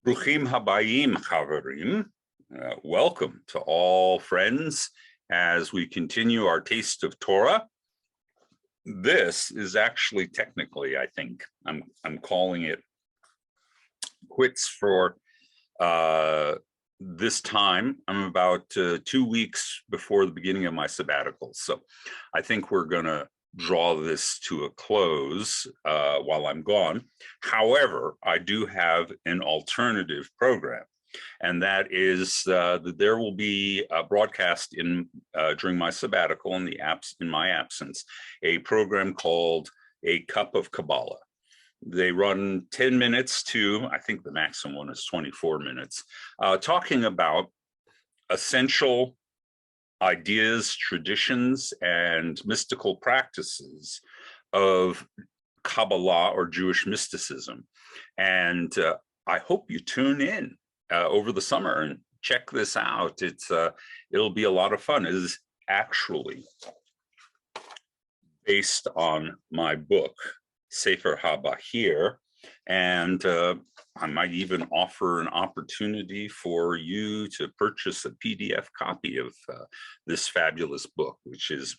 Bruchim habayim chaverim. Welcome to all friends as we continue our Taste of Torah. This is actually technically, I think, I'm calling it quits for this time. I'm about 2 weeks before the beginning of my sabbatical. So I think we're going to draw this to a close while I'm gone. However, I do have an alternative program, and that is that there will be a broadcast during my sabbatical in my absence, a program called A Cup of Kabbalah. They run 10 minutes to, I think the maximum one is 24 minutes, talking about essential ideas, traditions, and mystical practices of Kabbalah or Jewish mysticism. And I hope you tune in over the summer and check this out. It'll be a lot of fun. It is actually based on my book, Sefer HaBahir, and I might even offer an opportunity for you to purchase a PDF copy of this fabulous book, which is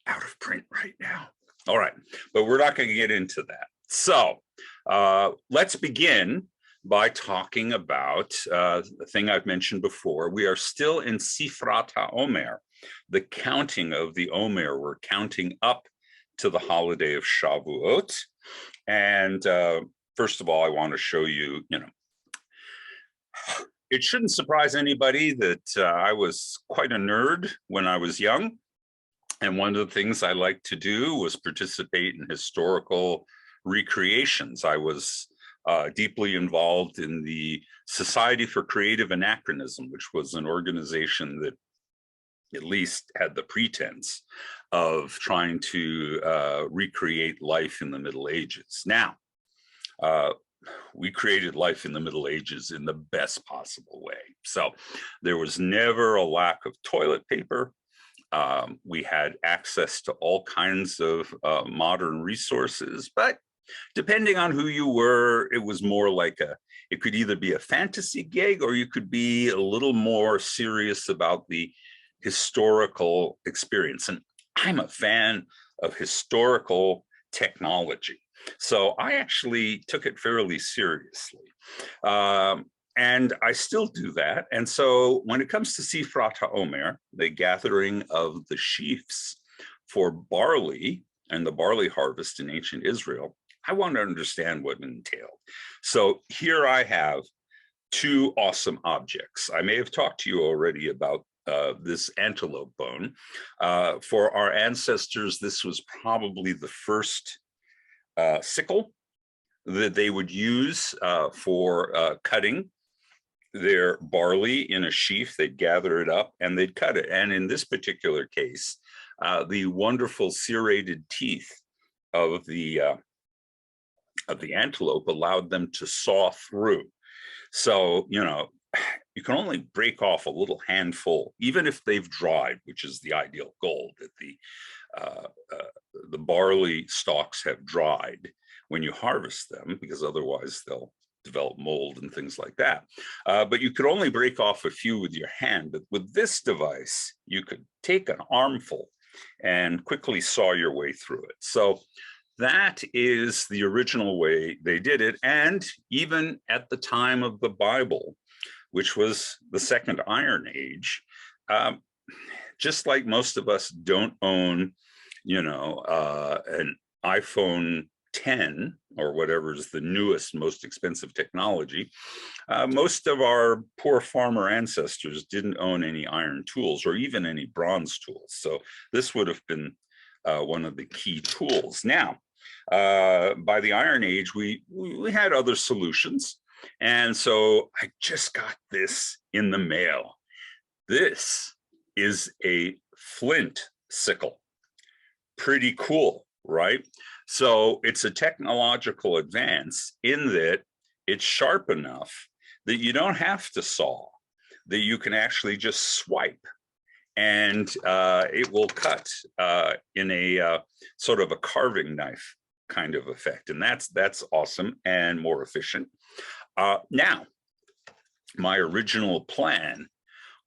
out of print right now. All right, but we're not going to get into that. So let's begin by talking about the thing I've mentioned before. We are still in Sifrat HaOmer, the counting of the Omer. We're counting up to the holiday of Shavuot. And first of all, I want to show you, it shouldn't surprise anybody that I was quite a nerd when I was young. And one of the things I liked to do was participate in historical recreations. I was deeply involved in the Society for Creative Anachronism, which was an organization that at least had the pretense of trying to recreate life in the Middle Ages. Now, we created life in the Middle Ages in the best possible way. So there was never a lack of toilet paper. We had access to all kinds of modern resources, but depending on who you were, it was more like it could either be a fantasy gig or you could be a little more serious about the historical experience. And I'm a fan of historical technology. So I actually took it fairly seriously. And I still do that. And so when it comes to Sifrat HaOmer, the gathering of the sheaves for barley and the barley harvest in ancient Israel, I want to understand what it entailed. So here I have two awesome objects. I may have talked to you already about this antelope bone. For our ancestors, this was probably the first sickle that they would use for cutting their barley in a sheaf. They'd gather it up and they'd cut it. And in this particular case, the wonderful serrated teeth of the antelope allowed them to saw through. So, you can only break off a little handful, even if they've dried, which is the ideal goal, that the barley stalks have dried when you harvest them, because otherwise they'll develop mold and things like that. But you could only break off a few with your hand. But with this device, you could take an armful and quickly saw your way through it. So that is the original way they did it. And even at the time of the Bible, which was the Second Iron Age, just like most of us don't own, an iPhone 10 or whatever is the newest, most expensive technology, most of our poor farmer ancestors didn't own any iron tools or even any bronze tools. So this would have been one of the key tools. Now, by the Iron Age, we had other solutions. And so I just got this in the mail. This is a flint sickle. Pretty cool, right? So it's a technological advance in that it's sharp enough that you don't have to saw, that you can actually just swipe and it will cut in a sort of a carving knife kind of effect. And that's awesome and more efficient. Now, my original plan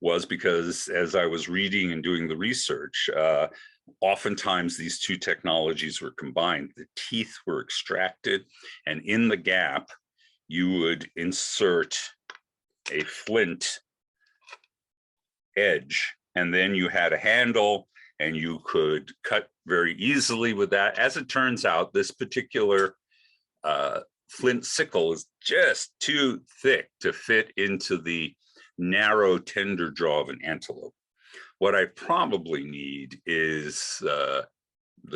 was, because as I was reading and doing the research, oftentimes these two technologies were combined. The teeth were extracted, and in the gap, you would insert a flint edge, and then you had a handle, and you could cut very easily with that. As it turns out, this particular flint sickle is just too thick to fit into the narrow, tender jaw of an antelope. What I probably need is the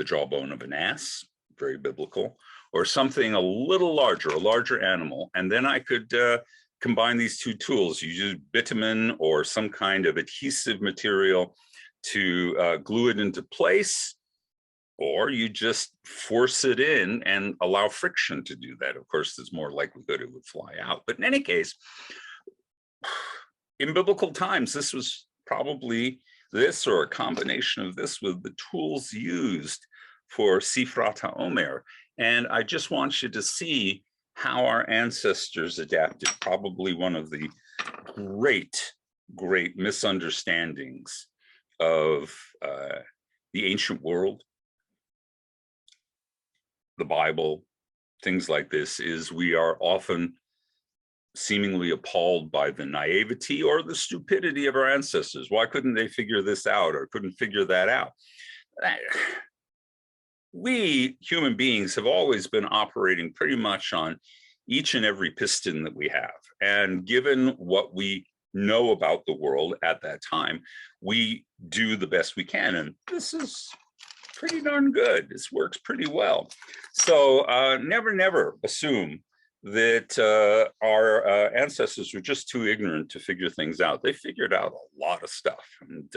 jawbone of an ass, very biblical, or something a little larger, a larger animal. And then I could combine these two tools. You use bitumen or some kind of adhesive material to glue it into place, or you just force it in and allow friction to do that. Of course, there's more likelihood it would fly out. But in any case, in biblical times, this was probably this, or a combination of this, with the tools used for Sifrat HaOmer. And I just want you to see how our ancestors adapted. Probably one of the great misunderstandings of the ancient world, the Bible, things like this, is we are often seemingly appalled by the naivety or the stupidity of our ancestors. Why couldn't they figure this out, or couldn't figure that out? We human beings have always been operating pretty much on each and every piston that we have. And given what we know about the world at that time, we do the best we can. And this is pretty darn good. This works pretty well. So never assume that our ancestors were just too ignorant to figure things out. They figured out a lot of stuff, and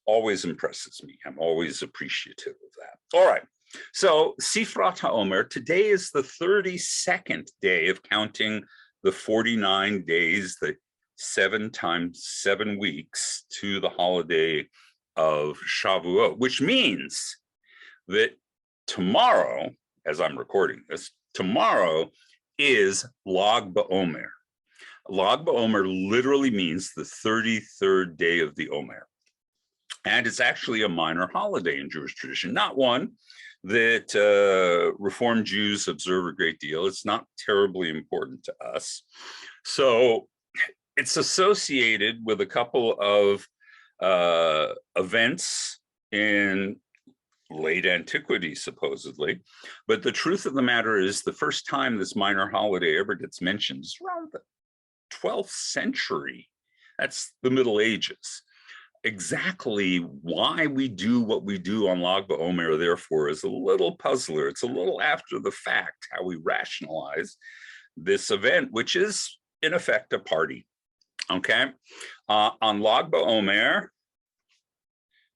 always impresses me. I'm always appreciative of that. All right, so Sifrat HaOmer, today is the 32nd day of counting the 49 days, the 7 times 7 weeks, to the holiday of Shavuot, which means that tomorrow, as I'm recording this, tomorrow is Lag BaOmer. Lag BaOmer literally means the 33rd day of the Omer. And it's actually a minor holiday in Jewish tradition, not one that Reformed Jews observe a great deal. It's not terribly important to us. So it's associated with a couple of events in late antiquity, supposedly. But the truth of the matter is, the first time this minor holiday ever gets mentioned is around the 12th century. That's the Middle Ages. Exactly why we do what we do on Lag BaOmer, therefore, is a little puzzler. It's a little after the fact how we rationalize this event, which is in effect a party. Okay, on Lag BaOmer,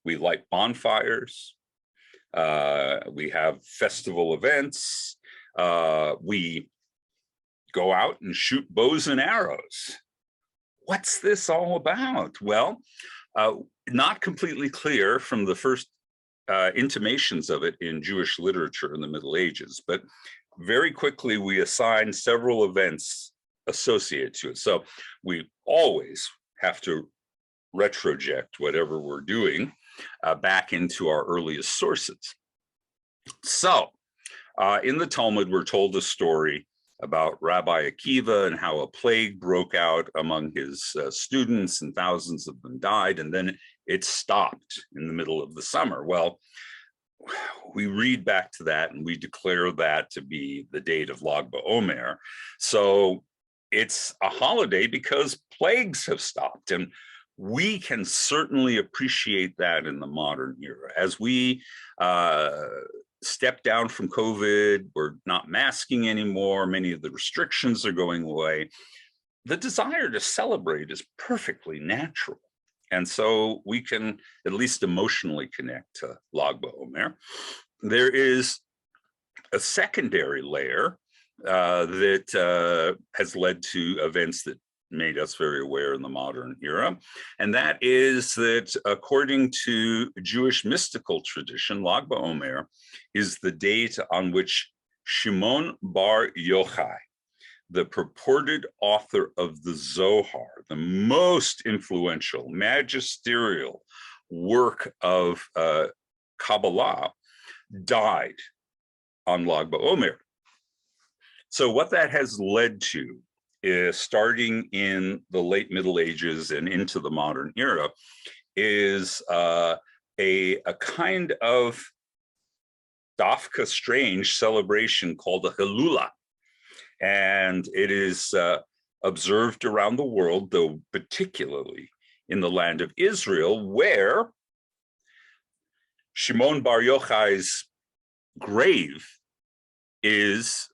we light bonfires, we have festival events, we go out and shoot bows and arrows. What's this all about? Well, not completely clear from the first intimations of it in Jewish literature in the Middle Ages, but very quickly we assign several events associated to it. So we always have to retroject whatever we're doing back into our earliest sources. So in the Talmud, we're told a story about Rabbi Akiva and how a plague broke out among his students, and thousands of them died, and then it stopped in the middle of the summer. Well, we read back to that and we declare that to be the date of Lag BaOmer. So it's a holiday because plagues have stopped, and we can certainly appreciate that in the modern era. As we step down from COVID, we're not masking anymore, many of the restrictions are going away. The desire to celebrate is perfectly natural. And so we can at least emotionally connect to Lag BaOmer. There is a secondary layer that has led to events that made us very aware in the modern era. And that is that according to Jewish mystical tradition, Lag BaOmer is the date on which Shimon bar Yochai, the purported author of the Zohar, the most influential magisterial work of Kabbalah, died on Lag BaOmer. So what that has led to is, starting in the late Middle Ages and into the modern era, is a kind of dafka strange celebration called a Hilula. And it is observed around the world, though particularly in the land of Israel, where Shimon bar Yochai's grave is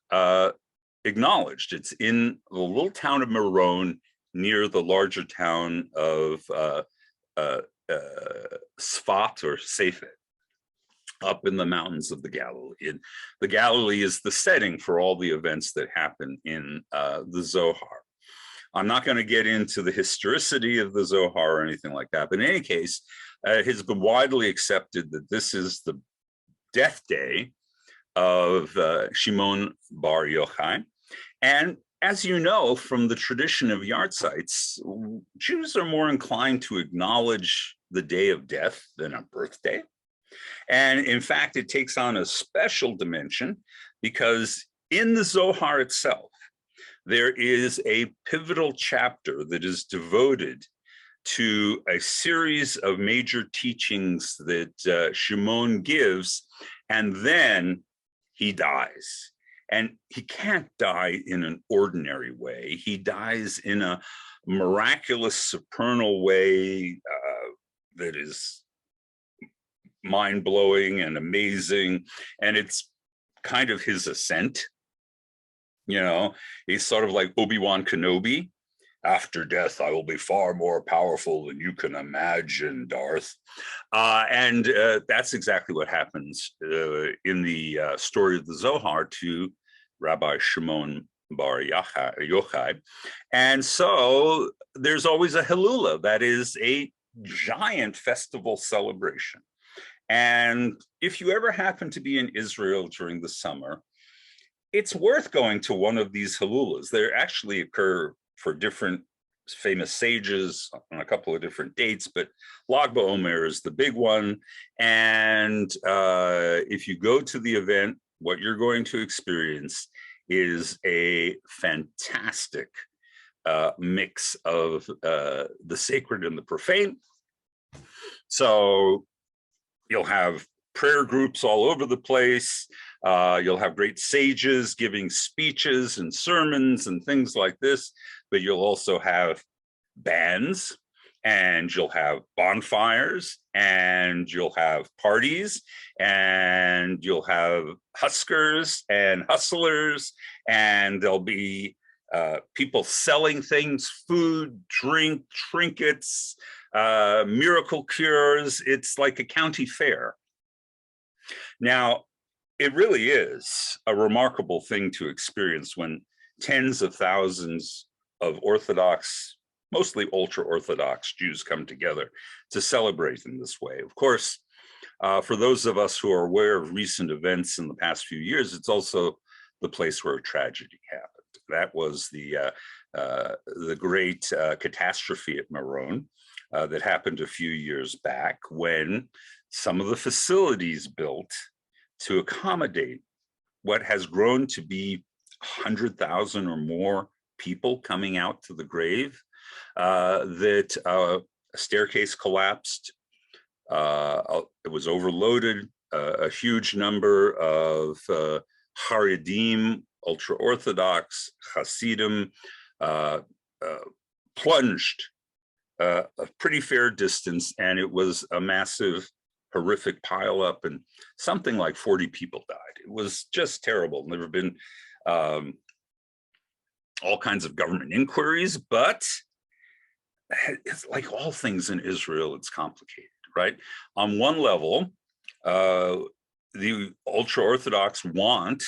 acknowledged. It's in the little town of Meron, near the larger town of Sfat or Safed, up in the mountains of the Galilee. And the Galilee is the setting for all the events that happen in the Zohar. I'm not going to get into the historicity of the Zohar or anything like that, but in any case, it has been widely accepted that this is the death day of Shimon bar Yochai. And as you know from the tradition of yahrzeits, Jews are more inclined to acknowledge the day of death than a birthday. And in fact, it takes on a special dimension because in the Zohar itself, there is a pivotal chapter that is devoted to a series of major teachings that Shimon gives, and then he dies. And he can't die in an ordinary way. He dies in a miraculous, supernal way that is mind-blowing and amazing. And it's kind of his ascent. You know, he's sort of like Obi-Wan Kenobi. After death, I will be far more powerful than you can imagine, Darth. And that's exactly what happens in the story of the Zohar to Rabbi Shimon bar Yochai. And so there's always a Hilula, that is a giant festival celebration. And if you ever happen to be in Israel during the summer, it's worth going to one of these Hilulas. They actually occur for different famous sages on a couple of different dates, but Lag BaOmer is the big one. And if you go to the event, what you're going to experience is a fantastic mix of the sacred and the profane. So you'll have prayer groups all over the place. You'll have great sages giving speeches and sermons and things like this, but you'll also have bands, and you'll have bonfires, and you'll have parties, and you'll have huskers and hustlers, and there'll be people selling things, food, drink, trinkets, miracle cures. It's like a county fair. Now, it really is a remarkable thing to experience when tens of thousands of Orthodox, mostly ultra-Orthodox Jews come together to celebrate in this way. Of course, for those of us who are aware of recent events in the past few years, it's also the place where a tragedy happened. That was the great catastrophe at Meron that happened a few years back, when some of the facilities built to accommodate what has grown to be 100,000 or more people coming out to the grave, that a staircase collapsed. It was overloaded. A huge number of Haredim, ultra-Orthodox, Hasidim, plunged a pretty fair distance, and it was a massive, horrific pileup, and something like 40 people died. It was just terrible. There have been all kinds of government inquiries, but it's like all things in Israel, it's complicated, right? On one level, the ultra-Orthodox want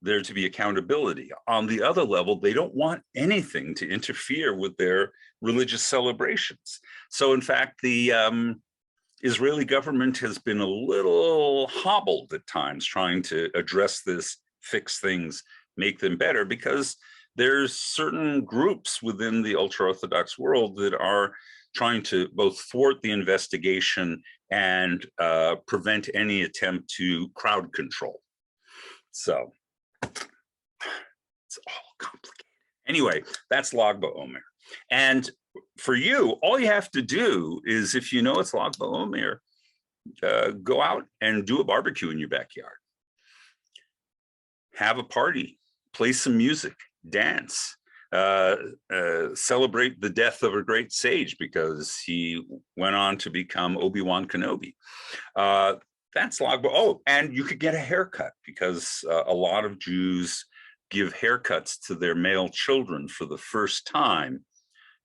there to be accountability. On the other level, they don't want anything to interfere with their religious celebrations. So in fact, the Israeli government has been a little hobbled at times trying to address this, fix things, make them better, because there's certain groups within the ultra-Orthodox world that are trying to both thwart the investigation and prevent any attempt to crowd control. So it's all complicated. Anyway, that's Lag BaOmer. And for you, all you have to do is, if you know it's Lag BaOmer, go out and do a barbecue in your backyard. Have a party, play some music, dance, celebrate the death of a great sage because he went on to become Obi-Wan Kenobi. That's Lag BaOmer. Oh, and you could get a haircut because a lot of Jews give haircuts to their male children for the first time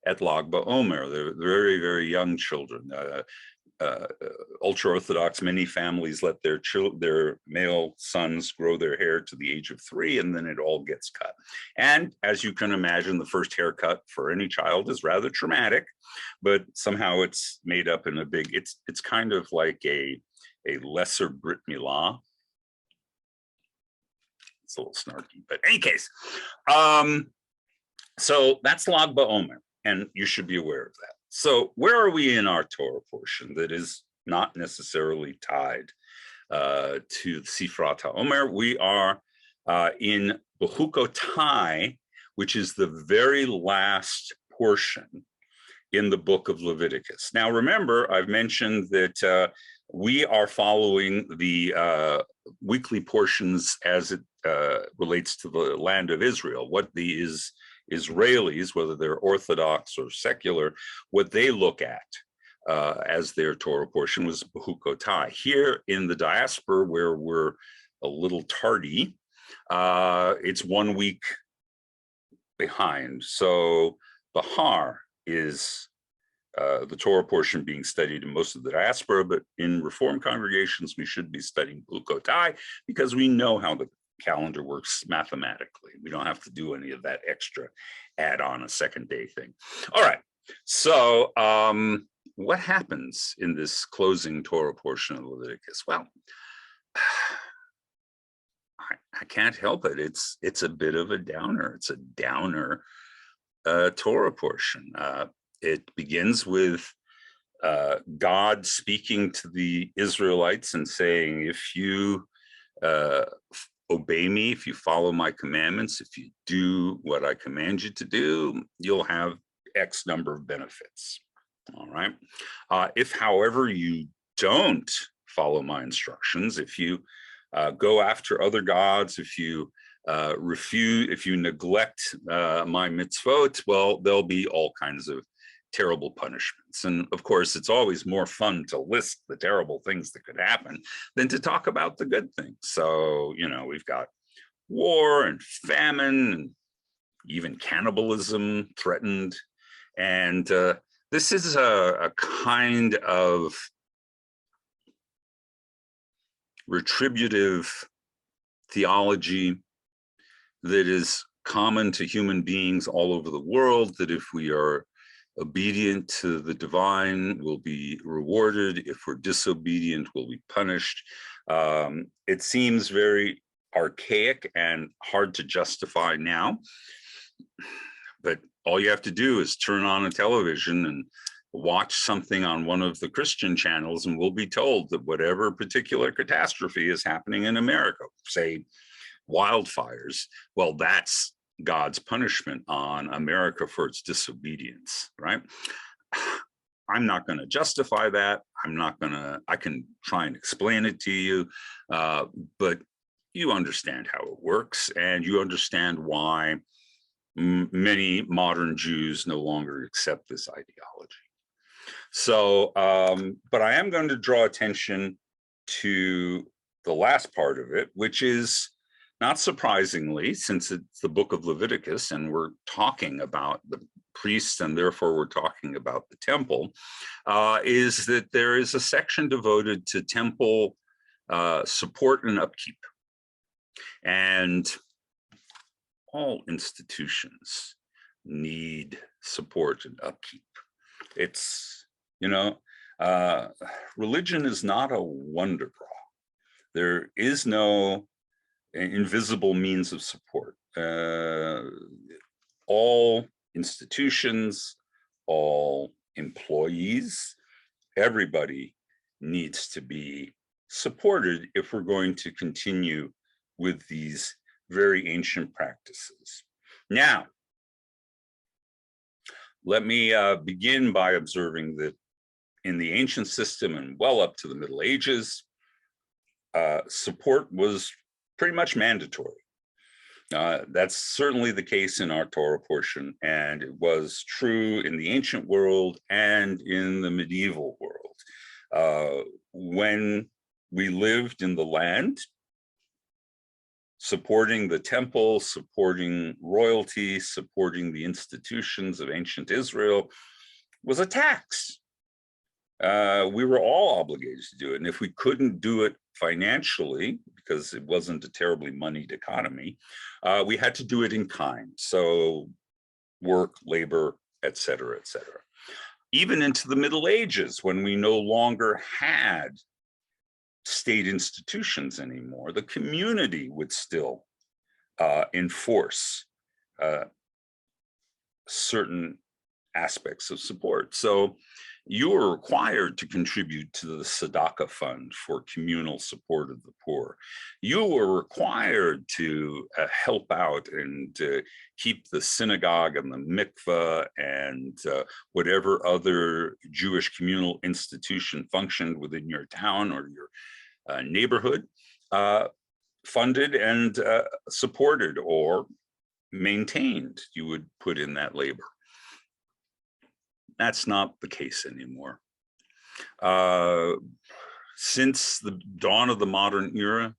at Lag BaOmer. They're very, very young children. Ultra-Orthodox, many families let their male sons grow their hair to the age of 3, and then it all gets cut. And as you can imagine, the first haircut for any child is rather traumatic, but somehow it's made up in a big, it's kind of like a lesser Brit Milah. It's a little snarky, but in any case, so that's Lag BaOmer, and you should be aware of that. So where are we in our Torah portion that is not necessarily tied to Sifrat HaOmer? We are in Bechukotai, which is the very last portion in the book of Leviticus. Now, remember, I've mentioned that we are following the weekly portions as it relates to the land of Israel, what the Israelis, whether they're Orthodox or secular, what they look at as their Torah portion was Bechukotai. Here in the diaspora, where we're a little tardy, it's 1 week behind. So Bahar is the Torah portion being studied in most of the diaspora, but in Reform congregations, we should be studying Bechukotai because we know how the calendar works mathematically. We don't have to do any of that extra add on a second day thing. All right, so what happens in this closing Torah portion of Leviticus? Well, I can't help it. It's a bit of a downer. It's a downer Torah portion. It begins with God speaking to the Israelites and saying, if you obey me, if you follow my commandments, if you do what I command you to do, you'll have X number of benefits. All right. If, however, you don't follow my instructions, if you go after other gods, if you refuse, if you neglect my mitzvot, well, there'll be all kinds of terrible punishments. And of course, it's always more fun to list the terrible things that could happen than to talk about the good things. So, you know, we've got war and famine and even cannibalism threatened. And this is a kind of retributive theology that is common to human beings all over the world, that if we are obedient to the divine, we'll be rewarded. If we're disobedient, we'll be punished. It seems very archaic and hard to justify now, but all you have to do is turn on a television and watch something on one of the Christian channels, and we'll be told that whatever particular catastrophe is happening in America, say wildfires, well, that's God's punishment on America for its disobedience, right? I'm not going to justify that. I can try and explain it to you, but you understand how it works, and you understand why many modern Jews no longer accept this ideology. So, but I am going to draw attention to the last part of it, which is, not surprisingly, since it's the book of Leviticus and we're talking about the priests and therefore we're talking about the temple, is that there is a section devoted to temple support and upkeep. And all institutions need support and upkeep. It's, religion is not a wonder bra. There is no invisible means of support. All institutions, all employees, everybody needs to be supported if we're going to continue with these very ancient practices. Now, let me begin by observing that in the ancient system and well up to the Middle Ages, support was pretty much mandatory. That's certainly the case in our Torah portion, and it was true in the ancient world and in the medieval world. When we lived in the land, supporting the temple, supporting royalty, supporting the institutions of ancient Israel was a tax. We were all obligated to do it. And if we couldn't do it financially, because it wasn't a terribly moneyed economy, we had to do it in kind. So work, labor, et cetera, et cetera. Even into the Middle Ages, when we no longer had state institutions anymore, the community would still enforce certain aspects of support. So you were required to contribute to the tzedakah fund for communal support of the poor. You were required to help out and keep the synagogue and the mikveh and whatever other Jewish communal institution functioned within your town or your neighborhood, funded and supported or maintained. You would put in that labor. That's not the case anymore. Since the dawn of the modern era,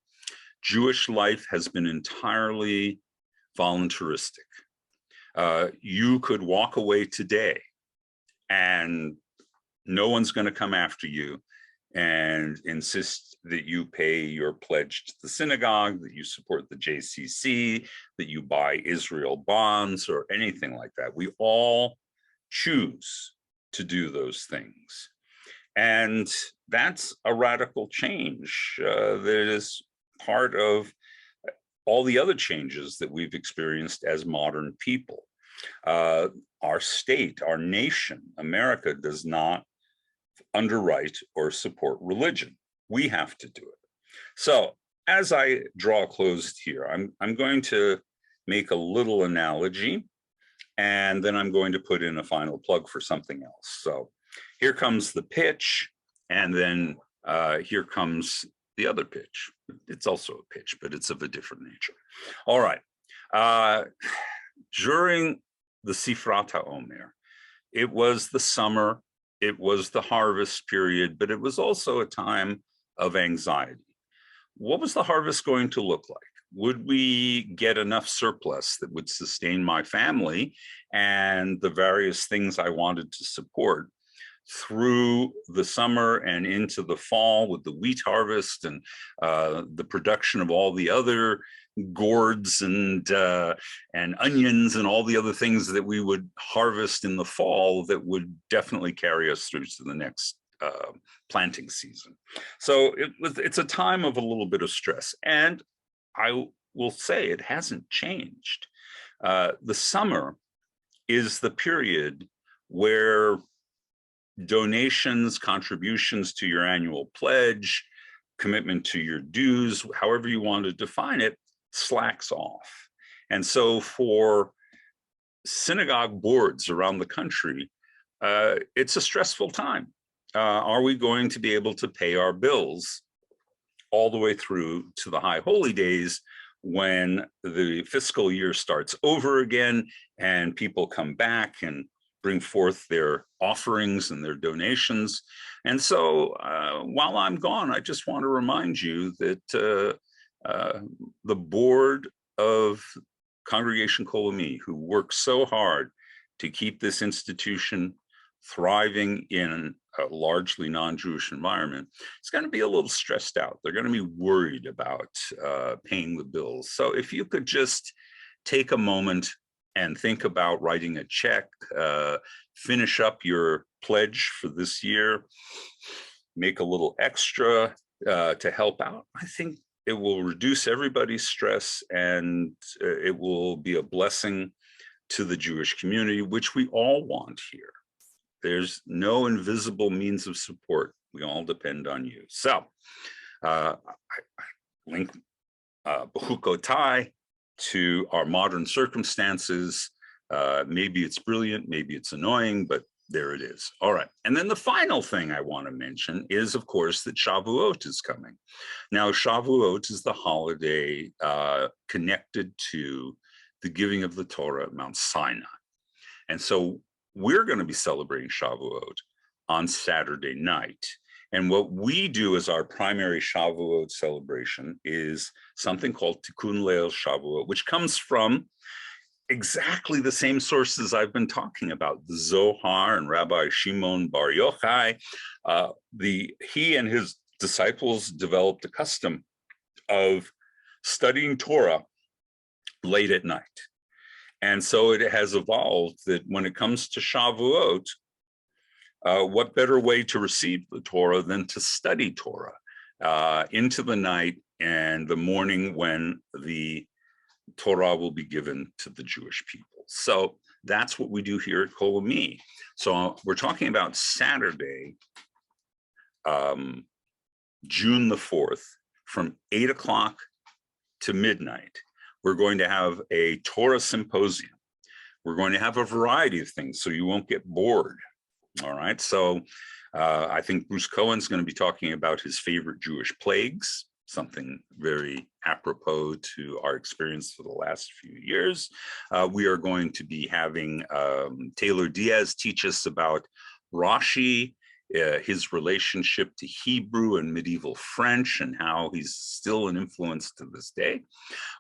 Jewish life has been entirely voluntaristic. You could walk away today and no one's going to come after you and insist that you pay your pledge to the synagogue, that you support the JCC, that you buy Israel bonds or anything like that. We all choose to do those things. And that's a radical change that is part of all the other changes that we've experienced as modern people. Our state, our nation, America, does not underwrite or support religion. We have to do it. So as I draw close here, I'm going to make a little analogy, and then I'm going to put in a final plug for something else. So here comes the pitch, and then here comes the other pitch. It's also a pitch, but it's of a different nature. All right. During the Sifrat Omer, it was the summer, it was the harvest period, but it was also a time of anxiety. What was the harvest going to look like? Would we get enough surplus that would sustain my family and the various things I wanted to support through the summer and into the fall with the wheat harvest and the production of all the other gourds and onions and all the other things that we would harvest in the fall that would definitely carry us through to the next planting season. So it's a time of a little bit of stress. And I will say it hasn't changed. The summer is the period where donations, contributions to your annual pledge, commitment to your dues, however you want to define it, slacks off. And so for synagogue boards around the country, it's a stressful time. Are we going to be able to pay our bills all the way through to the high holy days when the fiscal year starts over again and people come back and bring forth their offerings and their donations? And so while I'm gone, I just want to remind you that the board of Congregation Kol Ami, who works so hard to keep this institution thriving in a largely non-Jewish environment, it's going to be a little stressed out. They're going to be worried about paying the bills. So if you could just take a moment and think about writing a check, finish up your pledge for this year, make a little extra to help out. I think it will reduce everybody's stress, and it will be a blessing to the Jewish community, which we all want here. There's no invisible means of support. We all depend on you. So I link Bechukotai to our modern circumstances. Maybe it's brilliant, maybe it's annoying, but there it is. All right. And then the final thing I want to mention is, of course, that Shavuot is coming. Now, Shavuot is the holiday connected to the giving of the Torah at Mount Sinai. And so we're going to be celebrating Shavuot on Saturday night. And what we do as our primary Shavuot celebration is something called Tikkun Leil Shavuot, which comes from exactly the same sources I've been talking about, the Zohar and Rabbi Shimon Bar Yochai. He and his disciples developed a custom of studying Torah late at night. And so it has evolved that when it comes to Shavuot, what better way to receive the Torah than to study Torah into the night and the morning when the Torah will be given to the Jewish people. So that's what we do here at Kol Ami. So we're talking about Saturday, June the 4th, from 8 o'clock to midnight. We're going to have a Torah symposium. We're going to have a variety of things so you won't get bored. All right. So I think Bruce Cohen's going to be talking about his favorite Jewish plagues, something very apropos to our experience for the last few years. We are going to be having Taylor Diaz teach us about Rashi, his relationship to Hebrew and medieval French, and how he's still an influence to this day.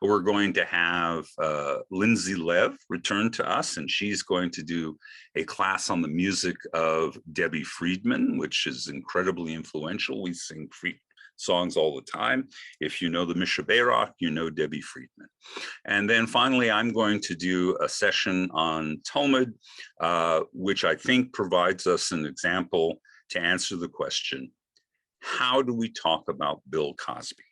We're going to have Lindsay Lev return to us, and she's going to do a class on the music of Debbie Friedman, which is incredibly influential. We sing songs all the time. If you know the Mishaberach, you know Debbie Friedman. And then finally, I'm going to do a session on Talmud, which I think provides us an example to answer the question, how do we talk about Bill Cosby?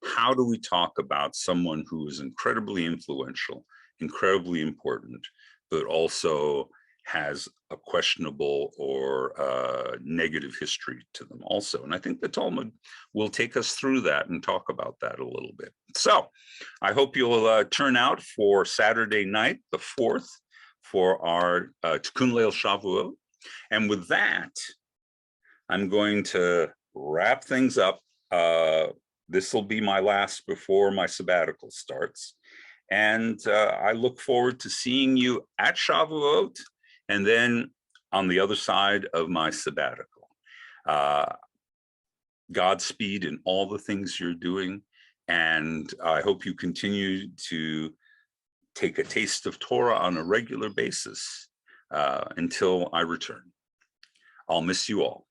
How do we talk about someone who is incredibly influential, incredibly important, but also has a questionable or negative history to them also? And I think the Talmud will take us through that and talk about that a little bit. So I hope you'll turn out for Saturday night, the 4th, for our Tikkun Leil Shavuot. And with that, I'm going to wrap things up. This will be my last before my sabbatical starts. And I look forward to seeing you at Shavuot and then on the other side of my sabbatical. Godspeed in all the things you're doing. And I hope you continue to take a taste of Torah on a regular basis until I return. I'll miss you all.